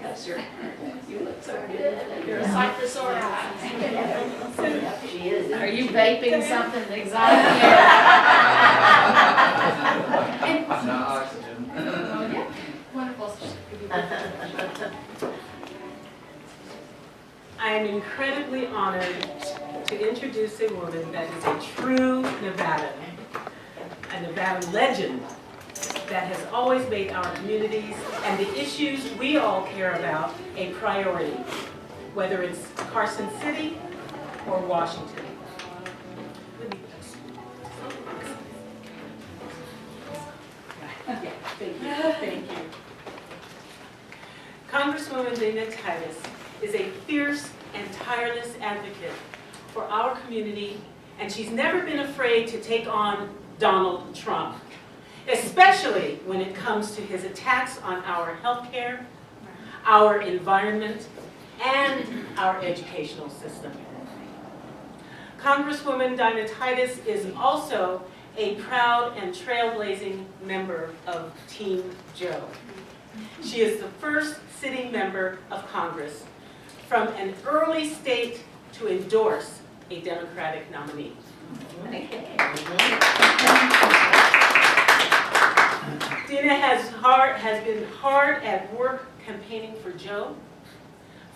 because you look so good. You're a sight for sore eyes. She is. Are you vaping something exotic? No oxygen. Oh, yeah. Wonderful. I am incredibly honored to introduce a woman that is a true Nevadan, a Nevada legend that has always made our communities and the issues we all care about a priority, whether it's Carson City or Washington. Thank you. Congresswoman Dina Titus is a fierce and tireless advocate for our community, and she's never been afraid to take on Donald Trump, especially when it comes to his attacks on our health care, our environment, and our educational system. Congresswoman Dina Titus is also a proud and trailblazing member of Team Joe. She is the first sitting member of Congress from an early state to endorse a Democratic nominee. Dina has been hard at work campaigning for Joe,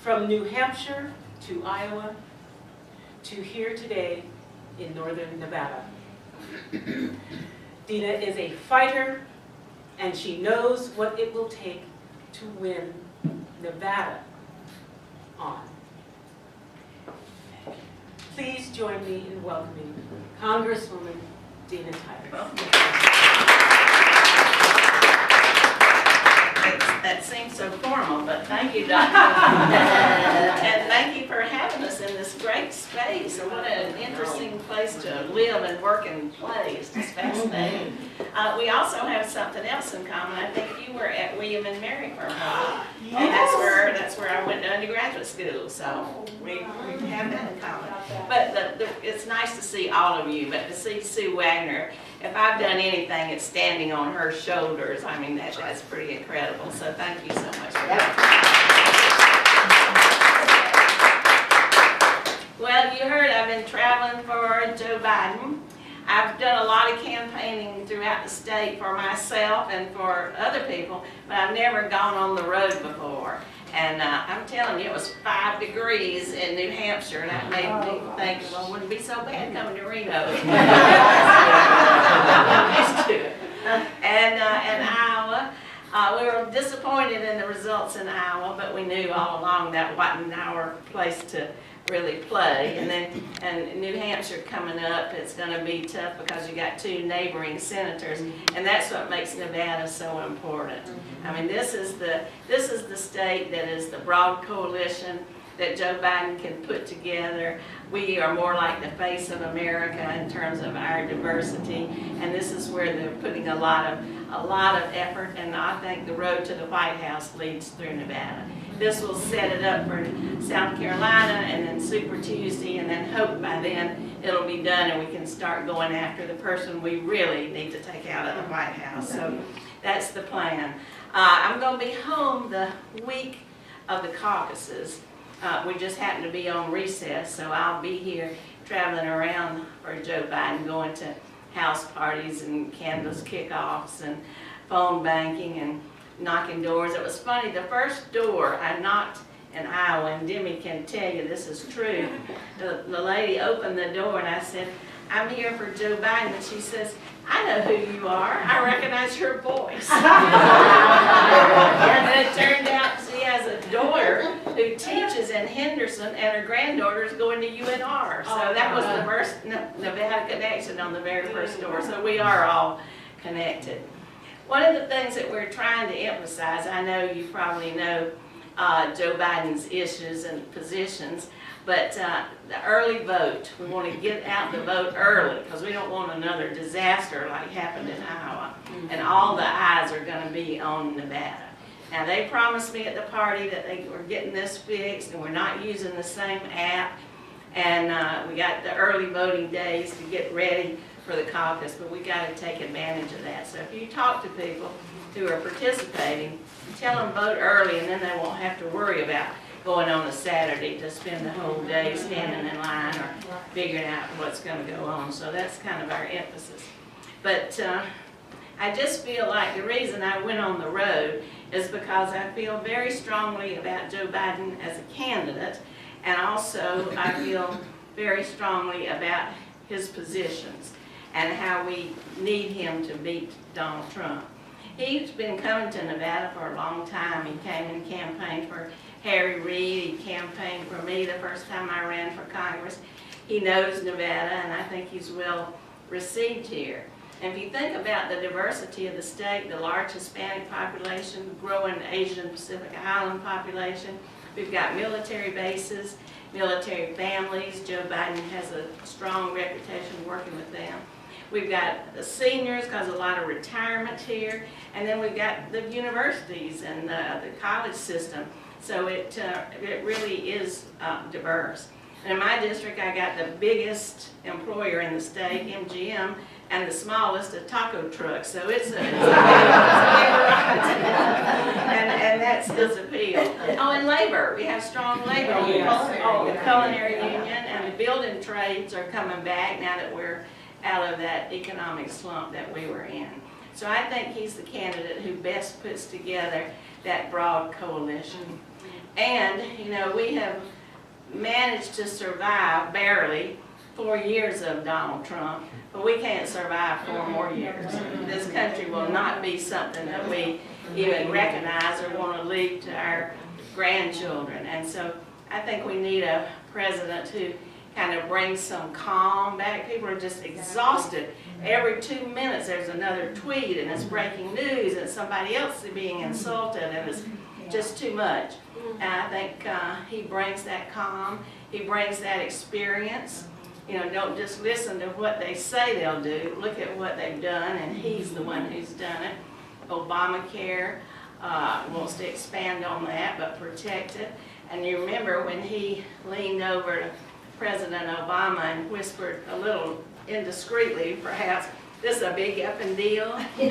from New Hampshire to Iowa to here today in northern Nevada. Dina is a fighter, and she knows what it will take to win Nevada on. Please join me in welcoming Congresswoman Dina Titus. That seems so formal, but thank you, Dr. And thank you for having us in this great space. What an interesting place to live and work and play. It's just fascinating. We also have something else in common. I think you were at William and Mary for a while. Yes. And that's where I went to undergraduate school. So we have that in common. But it's nice to see all of you, but to see Sue Wagner, if I've done anything, it's standing on her shoulders. I mean, that's pretty incredible. So thank you so much for that. Well, you heard I've been traveling for Joe Biden. I've done a lot of campaigning throughout the state for myself and for other people, but I've never gone on the road before. And I'm telling you, it was 5 degrees in New Hampshire, and that made me think, well, it wouldn't be so bad coming to Reno. Used to it. And Iowa, we were disappointed in the results in Iowa, but we knew all along that wasn't our place to really play. And then New Hampshire coming up, it's going to be tough because you got 2 neighboring senators, and that's what makes Nevada so important. I mean, this is the state that is the broad coalition that Joe Biden can put together. We are more like the face of America in terms of our diversity, and this is where they're putting a lot of effort, and I think the road to the White House leads through Nevada. This will set it up for South Carolina, and then Super Tuesday, and then hope by then it'll be done and we can start going after the person we really need to take out of the White House. So that's the plan. I'm going to be home the week of the caucuses. We just happen to be on recess, so I'll be here traveling around for Joe Biden, going to house parties and canvas kickoffs and phone banking and knocking doors. It was funny, the first door I knocked in Iowa, and Demi can tell you this is true, the lady opened the door and I said, I'm here for Joe Biden, and she says, I know who you are. I recognize your voice. And it turned out she has a daughter who teaches in Henderson, and her granddaughter is going to UNR. So that was the first Nevada connection on the very first door. So we are all connected. One of the things that we're trying to emphasize, I know you probably know Joe Biden's issues and positions, but the early vote, we want to get out the vote early because we don't want another disaster like happened in Iowa. And all the eyes are going to be on Nevada. Now they promised me at the party that they were getting this fixed and we're not using the same app. And we got the early voting days to get ready for the caucus, but we got to take advantage of that. So if you talk to people who are participating, tell them vote early, and then they won't have to worry about going on a Saturday to spend the whole day standing in line or figuring out what's going to go on. So that's kind of our emphasis. But I just feel like the reason I went on the road is because I feel very strongly about Joe Biden as a candidate, and also I feel very strongly about his positions and how we need him to beat Donald Trump. He's been coming to Nevada for a long time. He came and campaigned for Harry Reid. He campaigned for me the first time I ran for Congress. He knows Nevada, and I think he's well received here. And if you think about the diversity of the state, the large Hispanic population, growing Asian Pacific Island population, we've got military bases, military families. Joe Biden has a strong reputation working with them. We've got the seniors, because a lot of retirement here, and then we've got the universities and the college system. So it really is diverse. And in my district, I got the biggest employer in the state, MGM, and the smallest, a taco truck. So it's a big variety. And that's his appeal. Oh, and labor. We have strong labor unions. Oh, the culinary union and the building trades are coming back now that we're out of that economic slump that we were in. So I think he's the candidate who best puts together that broad coalition. And, you know, we have managed to survive barely 4 years of Donald Trump, but we can't survive 4 more years. This country will not be something that we even recognize or want to leave to our grandchildren. And so I think we need a president who kind of brings some calm back. People are just exhausted. Every 2 minutes there's another tweet and it's breaking news and somebody else is being insulted, and it's just too much. And I think he brings that calm. He brings that experience. You know, don't just listen to what they say they'll do. Look at what they've done, and he's the one who's done it. Obamacare wants to expand on that, but protect it. And you remember when he leaned over to President Obama and whispered a little indiscreetly, perhaps, "This is a big effing deal." And it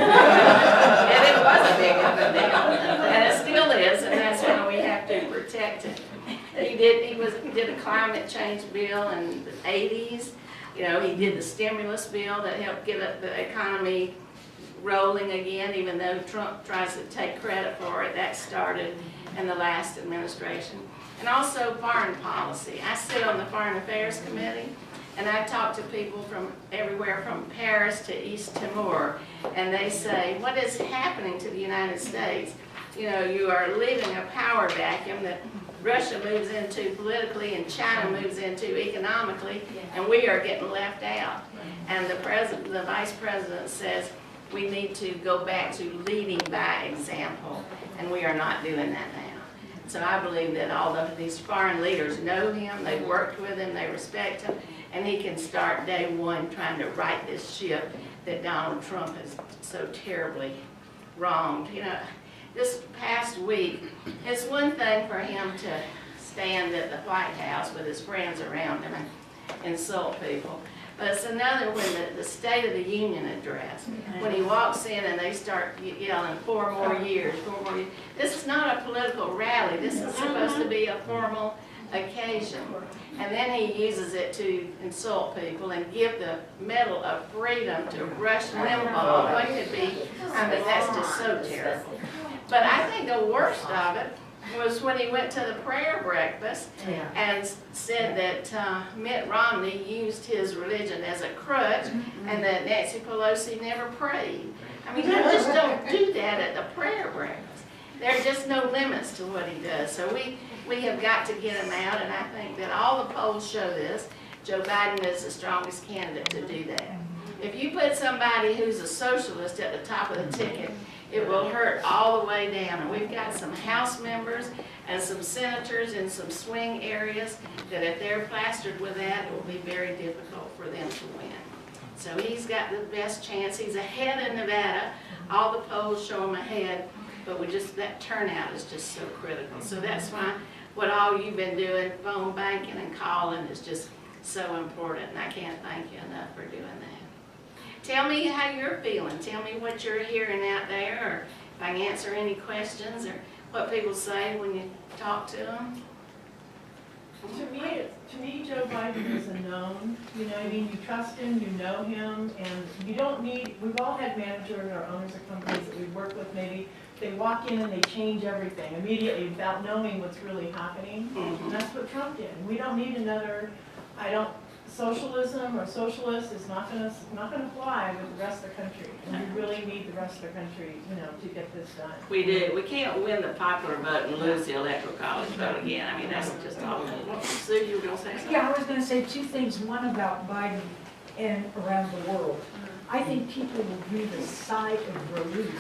was a big effing deal, and it still is, and that's why we have to protect it. He did a climate change bill in the 80s. You know, he did the stimulus bill that helped get the economy rolling again, even though Trump tries to take credit for it. That started in the last administration. And also foreign policy. I sit on the Foreign Affairs Committee, and I talk to people from everywhere from Paris to East Timor, and they say, what is happening to the United States? You know, you are leaving a power vacuum that Russia moves into politically and China moves into economically, and we are getting left out. And the vice president says we need to go back to leading by example, and we are not doing that now. So I believe that all of these foreign leaders know him, they worked with him, they respect him, and he can start day one trying to right this ship that Donald Trump has so terribly wronged. You know, this past week, it's one thing for him to stand at the White House with his friends around him and insult people. But it's another when the State of the Union address, when he walks in and they start yelling, 4 more years, 4 more years. This is not a political rally. This is supposed to be a formal occasion. And then he uses it to insult people and give the Medal of Freedom to Rush Limbaugh. What could be, I mean, that's just so terrible. But I think the worst of it was when he went to the prayer breakfast and said that Mitt Romney used his religion as a crutch and that Nancy Pelosi never prayed. I mean, you just don't do that at the prayer breakfast. There are just no limits to what he does. So we have got to get him out, and I think that all the polls show this. Joe Biden is the strongest candidate to do that. If you put somebody who's a socialist at the top of the ticket, it will hurt all the way down. And we've got some House members and some senators in some swing areas that if they're plastered with that, it will be very difficult for them to win. So he's got the best chance. He's ahead in Nevada. All the polls show him ahead, but that turnout is just so critical. So that's why what all you've been doing, phone banking and calling, is just so important. And I can't thank you enough for doing that. tell me how you're feeling. Tell me what you're hearing out there, or if I can answer any questions, or what people say when you talk to them. To me, Joe Biden is a known, you know what I mean? You trust him, you know him, and you don't need, we've all had managers or owners of companies that we've worked with, maybe they walk in and they change everything immediately without knowing what's really happening. And that's what Trump did. We don't need another, socialism or socialist is not gonna fly with the rest of the country. And we really need the rest of the country, you know, to get this done. We do. We can't win the popular vote and lose the electoral college vote again. I mean, that's just awful. Sue, you were gonna say something? Yeah, I was gonna say two things, one about Biden and around the world. I think people will breathe a sigh of relief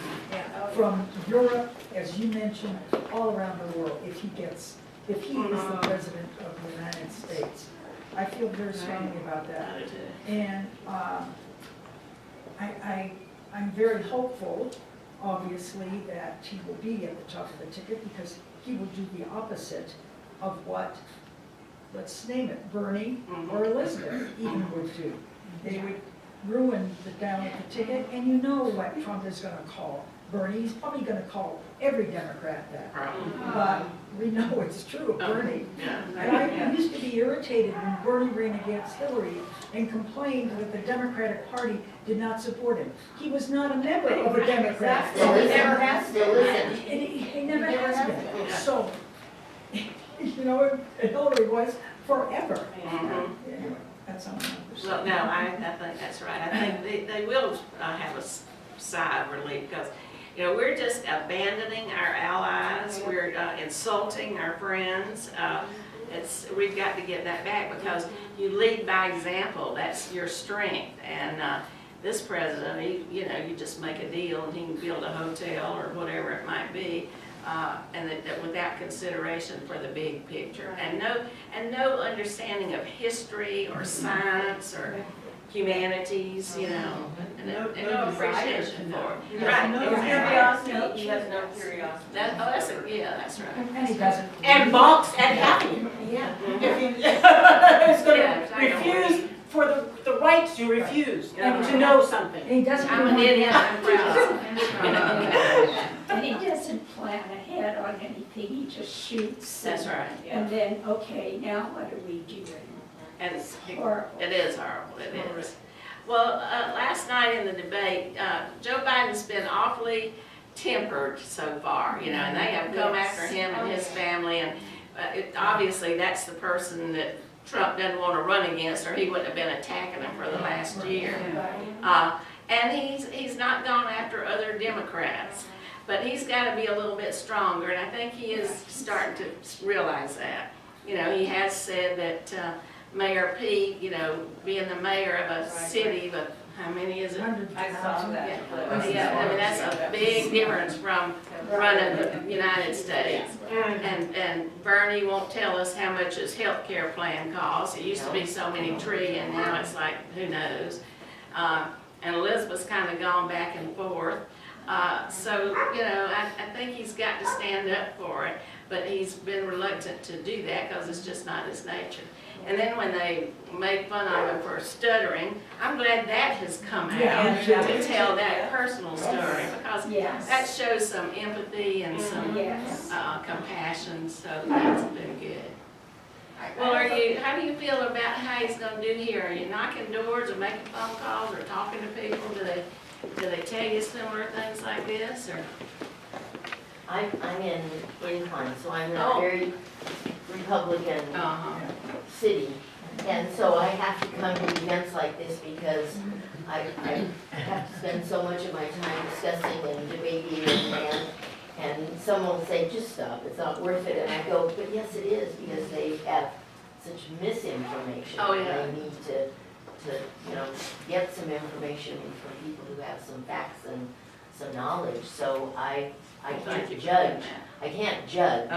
from Europe, as you mentioned, all around the world, if he is the president of the United States. I feel very strongly about that. I do too. And I'm very hopeful, obviously, that he will be at the top of the ticket because he will do the opposite of what, let's name it, Bernie or Elizabeth even would do. They would ruin the down at the ticket, and you know what Trump is going to call Bernie. He's probably going to call every Democrat that. But we know it's true of Bernie. And I used to be irritated when Bernie ran against Hillary and complained that the Democratic Party did not support him. He was not a member of a Democrat. Still isn't. And he never has been. So, you know, and Hillary was forever. Anyway, that's how I'm Well, no, I think that's right. I think they will have a sigh of relief because, you know, we're just abandoning our allies. We're insulting our friends. We've got to get that back because you lead by example. That's your strength. And this president, you just make a deal and he can build a hotel or whatever it might be. And that without consideration for the big picture, and no understanding of history or science or humanities, and no appreciation for it. Right. No curiosity. He has no curiosity. That's right. And he doesn't. And balks at happy. Yeah. It's going Yeah, to I know. refuse for the right to refuse and to know something. And he doesn't. I'm an idiot. I'm proud. And he doesn't plan ahead on anything, he just shoots. That's right. And then, okay, now what are we doing? And Horrible. it is horrible. It is. Well, last night in the debate, Joe Biden's been awfully tempered so far, and they have come after him and his family, and obviously that's the person that Trump doesn't want to run against, or he wouldn't have been attacking him for the last year. And he's not gone after other Democrats, but he's got to be a little bit stronger, and I think he is starting to realize that. He has said that Mayor Pete, being the mayor of a city, but how many is it? I saw that. Yeah, I mean, that's a big difference from running the United States. And Bernie won't tell us how much his health care plan costs. It used to be so many trillion, now it's like, who knows? And Elizabeth's kind of gone back and forth. So, I think he's got to stand up for it, but he's been reluctant to do that because it's just not his nature. And then when they made fun of him for stuttering, I'm glad that has come out to tell that personal story because that shows some empathy and some compassion, so that's been good. Well, how do you feel about how he's going to do here? Are you knocking doors or making phone calls or talking to people? Do they tell you similar things like this, or? I'm in Incline, so I'm in a very Republican city. And so I have to come to events like this because I have to spend so much of my time discussing and debating and someone will say, just stop, it's not worth it. And I go, but yes it is, because they have such misinformation. Oh, yeah. They need to get some information from people who have some facts and some knowledge. So I can't judge. I can't judge.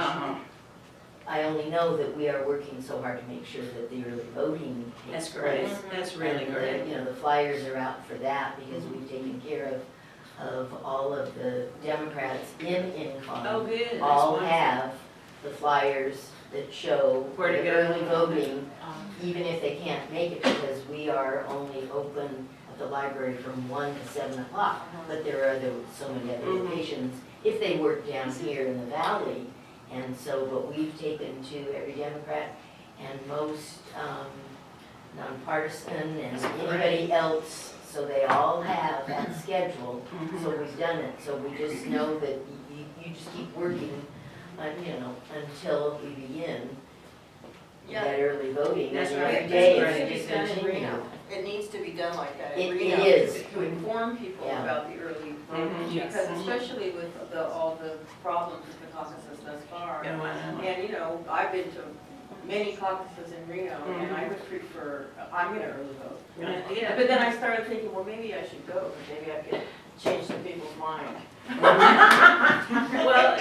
I only know that we are working so hard to make sure that the early voting takes place. That's really And great. the flyers are out for that because we've taken care of all of the Democrats in Incline. Oh, good. That's All wonderful. have the flyers that show Where to the go. early voting, even if they can't make it, because we are only open at the library from 1 to 7 o'clock, but there are so many other locations, if they work down here in the valley. And so, but we've taken to every Democrat and most nonpartisan and anybody else, so they all have that schedule. So we've done it, so we just know that you just keep working, you know, until we begin that early voting. That's And right. every day That's it's right. just Done in continue. Reno. It needs to be done like that It in Reno. is. To inform people Yeah. about the early voting, Yes. because especially with all the problems with the caucuses thus far. Yeah, why not? And, you know, I've been to many caucuses in Reno, and I would prefer, I'm gonna early vote. Yeah. But then I started thinking, well, maybe I should go, maybe I could change some people's mind. Well,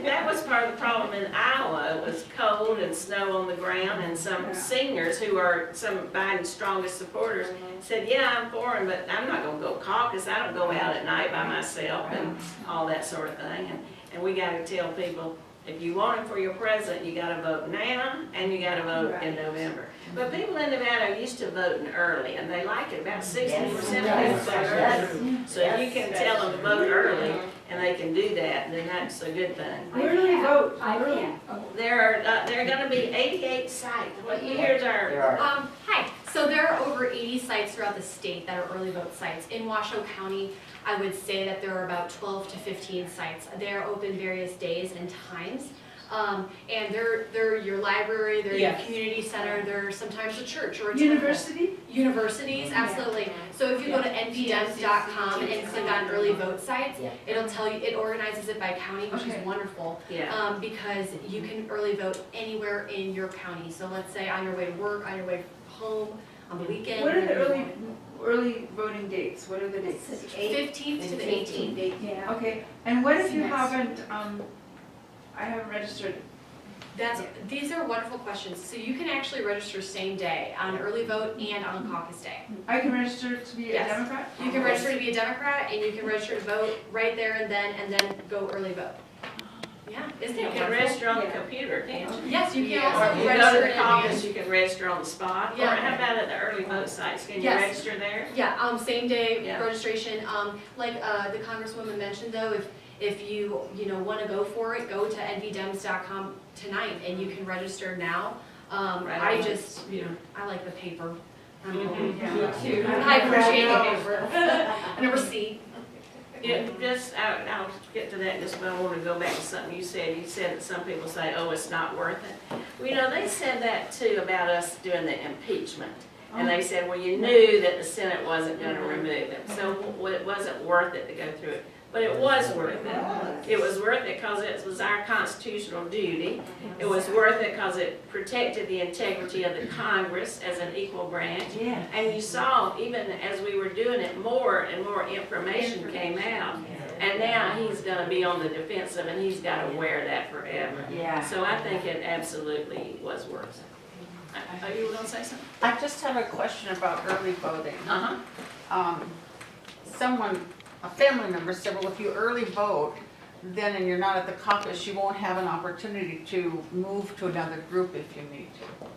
that was part of the problem in Iowa. It was cold and snow on the ground, and some seniors who are some of Biden's strongest supporters said, yeah, I'm for him, but I'm not gonna go caucus. I don't go out at night by myself and all that sort of thing. And we gotta tell people, if you want him for your president, you gotta vote now, and you gotta vote in November. But people in Nevada are used to voting early, and they like it. About 60% of people vote early. So if you can tell them to vote early, and they can do that, then that's a good thing. Where do they vote? I can't. There are gonna be 88 sites. Well, here's There our, are. Hi, so there are over 80 sites throughout the state that are early vote sites. In Washoe County, I would say that there are about 12 to 15 sites. They're open various days and times. And they're your library, they're your Yes. community center, they're sometimes a church or a temple. University? Universities, absolutely. So if you go to npdems.com and click on early vote sites, Yeah. it'll tell you, it organizes it by county, which is wonderful. yeah. Because you can early vote anywhere in your county. So let's say on your way to work, on your way home, on the weekend. What are the wherever you want. early voting dates? What are the dates? 15th to the 18th. Yeah. Okay, and what if you haven't, I haven't registered? These are wonderful questions. So you can actually register same day on early vote and on caucus day. I can register to be a Yes. Democrat? You can register to be a Democrat and you can register to vote right there and then go early vote. Yeah, isn't You it can wonderful? register on the computer, can't you? Yes, you can Or also if you go register to in the caucus, advance. you can register on the spot. Or Yeah. how about at the early vote sites? Can you Yes. register there? Yeah, same day Yeah. registration. Like the Congresswoman mentioned though, if you want to go for it, go to nvdems.com tonight and you can register now. Right I on. just, I like the paper. Mhm. Yeah. too. I appreciate the paper. And a receipt. Yeah, I'll get to that in just a moment. I want to go back to something you said. You said that some people say, oh, it's not worth it. Well, they said that too about us doing the impeachment. And they said, well, you knew that the Senate wasn't going to remove him, so it wasn't worth it to go through it. But it was worth it. It was worth it because it was our constitutional duty. It was worth it because it protected the integrity of the Congress as an equal branch. Yeah. And you saw, even as we were doing it, more and more information came out. And now he's going to be on the defensive, and he's got to wear that forever. Yeah. So I think it absolutely was worth it. Are you going to say something? I just have a question about early voting. Uh-huh. A family member said, well, if you early vote, then and you're not at the caucus, you won't have an opportunity to move to another group if you need to.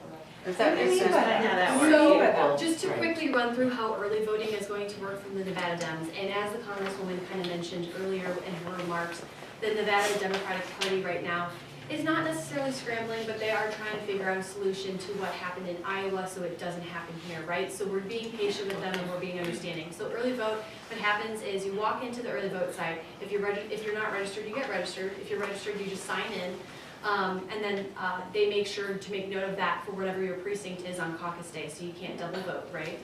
Does that make sense? How that works. So, just to quickly run through how early voting is going to work from the Nevada Dems, and as the Congresswoman kind of mentioned earlier in her remarks, the Nevada Democratic Party right now is not necessarily scrambling, but they are trying to figure out a solution to what happened in Iowa so it doesn't happen here, right? So we're being patient with them and we're being understanding. So early vote, what happens is you walk into the early vote site. If you're not registered, you get registered. If you're registered, you just sign in. And then they make sure to make note of that for whatever your precinct is on caucus day, so you can't double vote, right?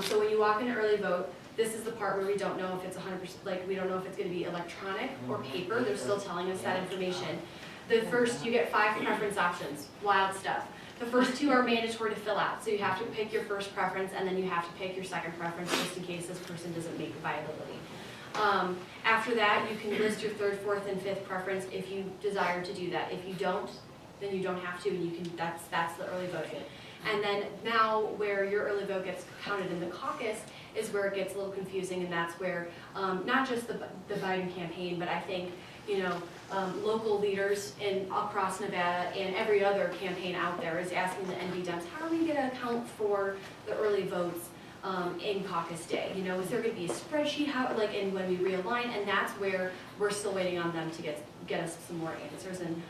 So when you walk into early vote, this is the part where we don't know if it's 100%, like we don't know if it's going to be electronic or paper. They're still telling us that information. The first, you get 5 preference options, wild stuff. The first 2 are mandatory to fill out, so you have to pick your first preference and then you have to pick your second preference just in case this person doesn't make viability. After that, you can list your 3rd, 4th, and 5th preference if you desire to do that. If you don't, then you don't have to, and you can. That's the early voting. And then now, where your early vote gets counted in the caucus is where it gets a little confusing, and that's where not just the Biden campaign, but I think local leaders across Nevada and every other campaign out there is asking the NV Dems, how are we going to account for the early votes in caucus day? You know, is there gonna be a spreadsheet, how, like, and when we realign, and that's where we're still waiting on them to get us some more answers, and,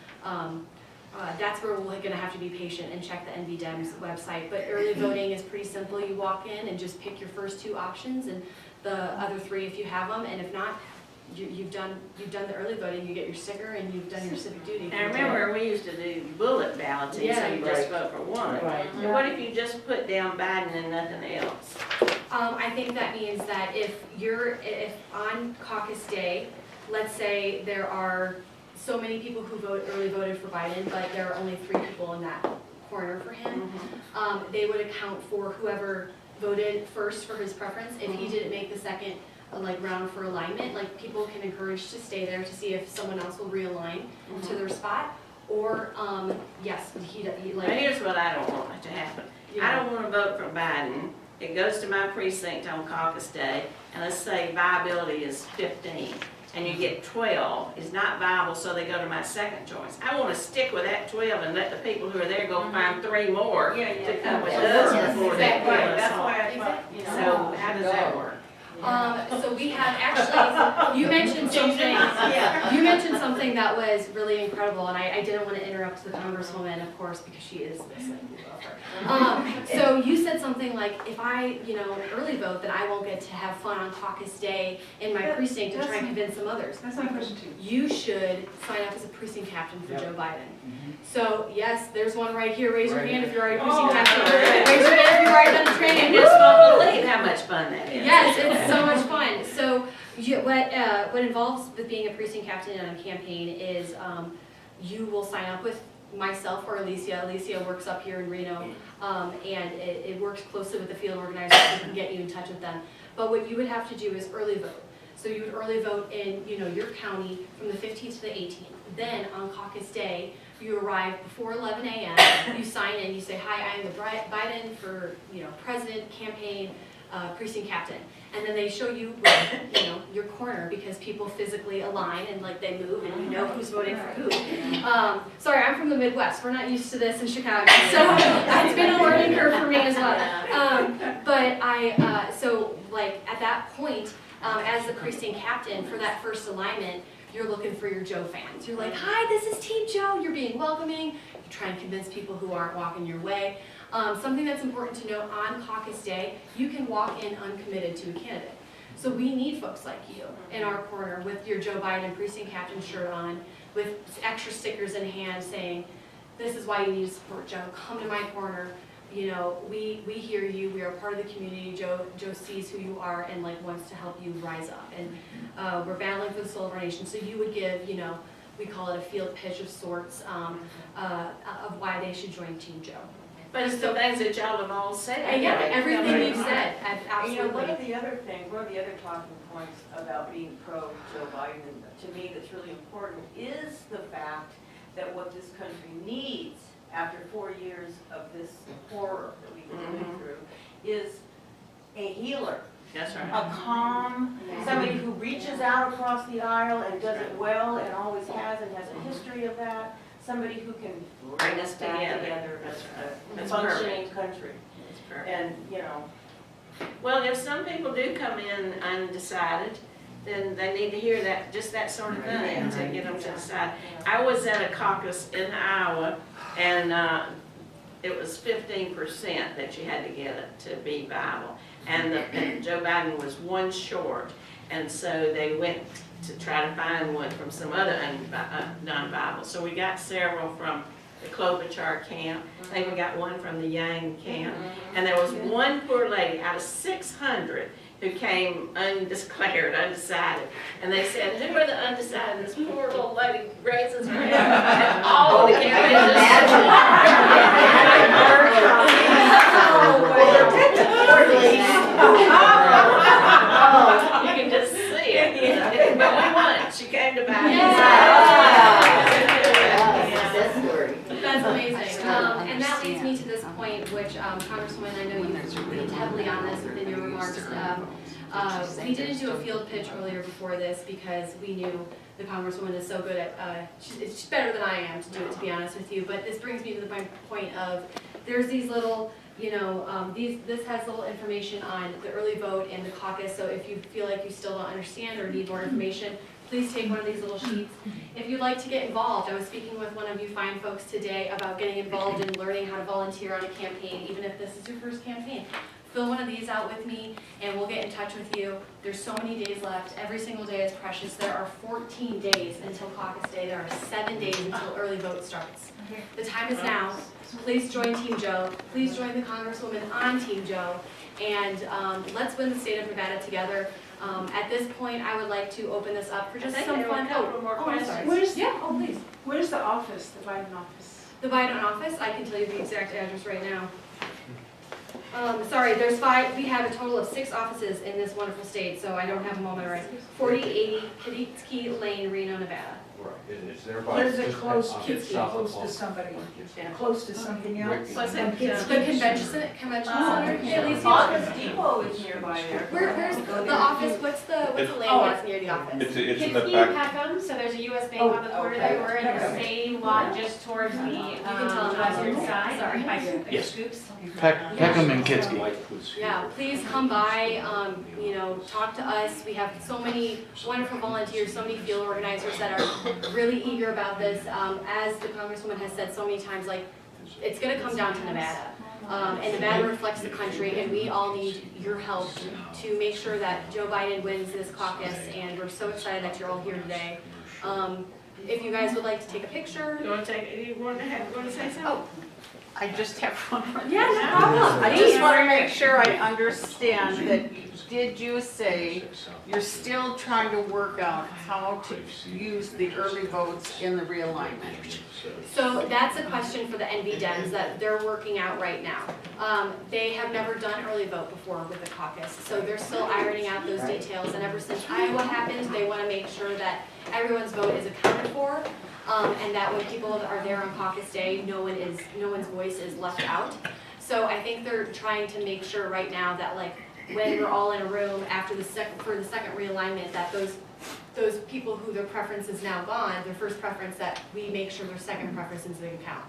that's where we're gonna have to be patient and check the NVDEM's website, but early voting is pretty simple. You walk in and just pick your first 2 options, and the other 3 if you have them, and if not, you've done the early voting, you get your sticker, and you've done your civic duty. And remember, we used to do bullet balloting, so Yeah, you just vote for one. Right. And what if you just put down Biden and nothing else? I think that means that if on caucus day, let's say there are so many people who early voted for Biden, but there are only 3 people in that corner for him, they would account for whoever voted first for his preference. If he didn't make the second round for alignment, like, people can encourage to stay there to see if someone else will realign to their spot, or yes, he Now, here's what I don't want to happen. I don't want to vote for Biden. It goes to my precinct on caucus day, and let's say viability is 15, and you get 12 is not viable, so they go to my second choice. I want to stick with that 12 and let the people who are there go find 3 more to come with us before they kill Right, us that's all. why I thought, you know. So how does that work? So we have actually, you mentioned something that was really incredible, and I didn't want to interrupt the Congresswoman, of course, because she is this, like, we love her. So you said something like, if I, early vote, then I won't get to have fun on caucus day in my precinct to try and convince some others. That's my question too. You should sign up as a precinct captain for Joe Biden. So yes, there's one right here. Raise your hand if you're already precinct captain. Raise your hand if you've already done the training. You just won't believe how much fun that is. Yes, it's so much fun. So what involves with being a precinct captain on a campaign is you will sign up with myself or Alicia. Alicia works up here in Reno, and it works closely with the field organizers who can get you in touch with them. But what you would have to do is early vote. So you would early vote in your county from the 15th to the 18th. Then on caucus day, you arrive before 11 a.m. You sign in. You say, "Hi, I am the Biden for president campaign precinct captain." And then they show you, your corner, because people physically align and they move, and you know who's voting for who. Sorry, I'm from the Midwest. We're not used to this in Chicago, so it's been a learning curve for me as well. But at that point, as the precinct captain for that first alignment, you're looking for your Joe fans. You're like, "Hi, this is Team Joe." You're being welcoming. You try and convince people who aren't walking your way. Something that's important to note on caucus day, you can walk in uncommitted to a candidate. So we need folks like you in our corner with your Joe Biden precinct captain shirt on, with extra stickers in hand saying, "This is why you need to support Joe. Come to my corner. We hear you. We are part of the community. Joe sees who you are and wants to help you rise up. And we're battling for the soul of our nation." So you would give, we call it a field pitch of sorts of why they should join Team Joe. But it's the things that y'all have all said. And yeah, everything you've said, absolutely. One of the other talking points about being pro-Joe Biden, to me, that's really important, is the fact that what this country needs after 4 years of this horror that we've been living through is a healer. That's right. A calm, somebody who reaches out across the aisle and does it well and always has a history of that. Somebody who can Bring us back together. That's right. a That's functioning perfect. country. That's perfect. And, Well, if some people do come in undecided, then they need to hear that sort of thing to get them to decide. I was at a caucus in Iowa, and it was 15% that you had to get it to be viable. And Joe Biden was 1 short, and so they went to try to find one from some other non-viable. So we got several from the Klobuchar camp. I think we got one from the Yang camp. And there was one poor lady out of 600 who came undeclared, undecided. And they said, "Who are the undecided?" This poor little lady raises her hand. And all the candidates you can just see it. But we won. She came to Biden. That's amazing. And that leads me to this point, which, Congresswoman, I know you leaned heavily on this within your remarks. We didn't do a field pitch earlier before this because we knew the Congresswoman is so good at, she's better than I am to do it, to be honest with you. But this brings me to the point of, there's these little, this has little information on the early vote and the caucus. So if you feel like you still don't understand or need more information, please take one of these little sheets. If you'd like to get involved, I was speaking with one of you fine folks today about getting involved and learning how to volunteer on a campaign, even if this is your first campaign. Fill one of these out with me and we'll get in touch with you. There's so many days left. Every single day is precious. There are 14 days until caucus day. There are 7 days until early vote starts. The time is now. Please join Team Joe. Please join the Congresswoman on Team Joe. And let's win the state of Nevada together. At this point, I would like to open this up for just some fun. I'm sorry. Please. Where's the office, the Biden office? The Biden office, I can tell you the exact address right now. Sorry, there's 5, we have a total of 6 offices in this wonderful state, so I don't have them all memorized. 4080 Kaditsky Lane, Reno, Nevada. Right, it's there by. What is it close just to, south of close to Paul. somebody, Yeah. close to something else? What's it? The convention center, at least Office Depot is nearby there. where's the office, what's the lane that's near the office? It's in the Kinsky back. Peckham, so there's a US Bank on the corner there, we're in the same lot just towards the can tell them western that. side. Sorry. Yes. Scoops. Peckham and Kinsky. Yeah, please come by, talk to us. We have so many wonderful volunteers, so many field organizers that are really eager about this. As the Congresswoman has said so many times, like, it's gonna come down to Nevada. And Nevada reflects the country, and we all need your help to make sure that Joe Biden wins this caucus, and we're so excited that you're all here today. If you guys would like to take a picture. You want to say something? Oh, I just have one more. yeah, no problem. I just want to make sure I understand that, did you say you're still trying to work out how to use the early votes in the realignment? So that's a question for the NV Dems that they're working out right now. They have never done early vote before with the caucus, so they're still ironing out those details. And ever since Iowa happened, they want to make sure that everyone's vote is accounted for, and that when people are there on caucus day, no one's voice is left out. So I think they're trying to make sure right now that, like, when we're all in a room after for the second realignment, that those people who their preference is now gone, their first preference, that we make sure their second preference is in count.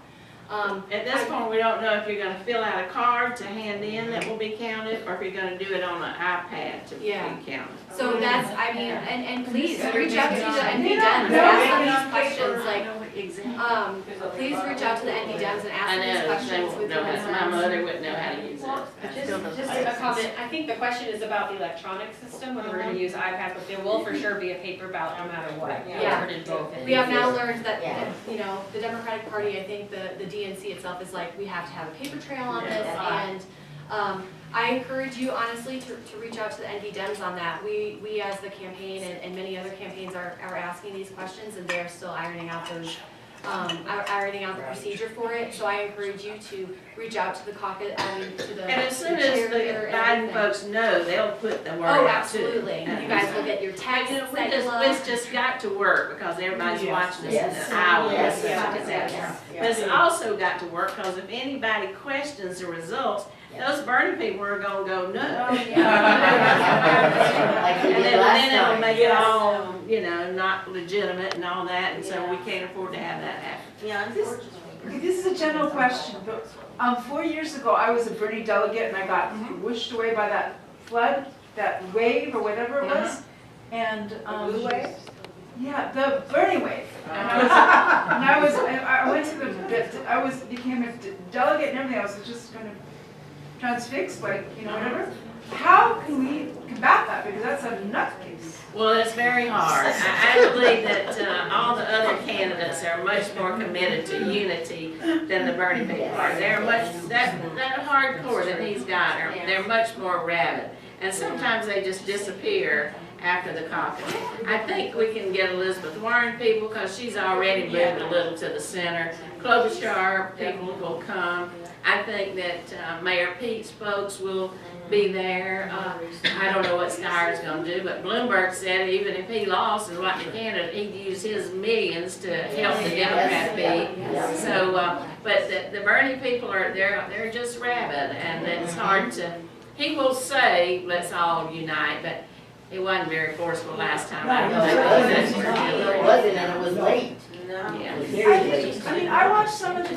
At this point, we don't know if you're gonna fill out a card to hand in that will be counted, or if you're gonna do it on an iPad to be counted. So that's, and please reach out to the NV Dems and ask them these questions, like, please reach out to the NV Dems and ask them these I questions know, with they your won't know, my concerns. mother wouldn't know how to use it. Just a comment, I think the question is about the electronic system, whether we're gonna use iPad, but there will for sure be a paper ballot no matter what. Yeah. Both. We have now learned that, Yeah. the Democratic Party, I think the DNC itself is like, we have to have a paper trail on this, and I encourage you honestly to reach out to the NV Dems on that. We as the campaign and many other campaigns are asking these questions, and they're still ironing out those, ironing out the procedure for it. So I encourage you to reach out to the caucus, to the And as soon as the chair and Biden everything. folks know, they'll put the word Oh, out too. absolutely. You guys will get your text, It's just got to work, because everybody's watching us in Yes. the hour. Yes. But it's also got to work, because if anybody questions the results, those Bernie people are gonna go, no. Like we And did then last it'll time. make it all, not legitimate and all that, and so we can't afford to have that happen. Yeah, this is a general question, but 4 years ago, I was a Bernie delegate and I got wished away by that flood, that wave or whatever it was. And, Blue wave? yeah, the Bernie wave. And I went to became a delegate and everything, I was just kind of transfixed, whatever. How can we combat that? Because that's a nutcase. Well, it's very hard. I believe that all the other candidates are much more committed to unity than the Bernie people are. They're much, that hardcore that he's got, they're much more rabid. And sometimes they just disappear after the caucus. I think we can get Elizabeth Warren people, because she's already moved a little to the center. Klobuchar people will come. I think that Mayor Pete's folks will be there. I don't know what Steyer's gonna do, but Bloomberg said even if he lost and wasn't a candidate, he'd use his millions to help the Democrat beat. So, but the Bernie people they're just rabid, and it's hard to, he will say, let's all unite, but He wasn't very forceful last time. Right. No, it wasn't, and it was late. No. It was Yeah. very late. I watched some of the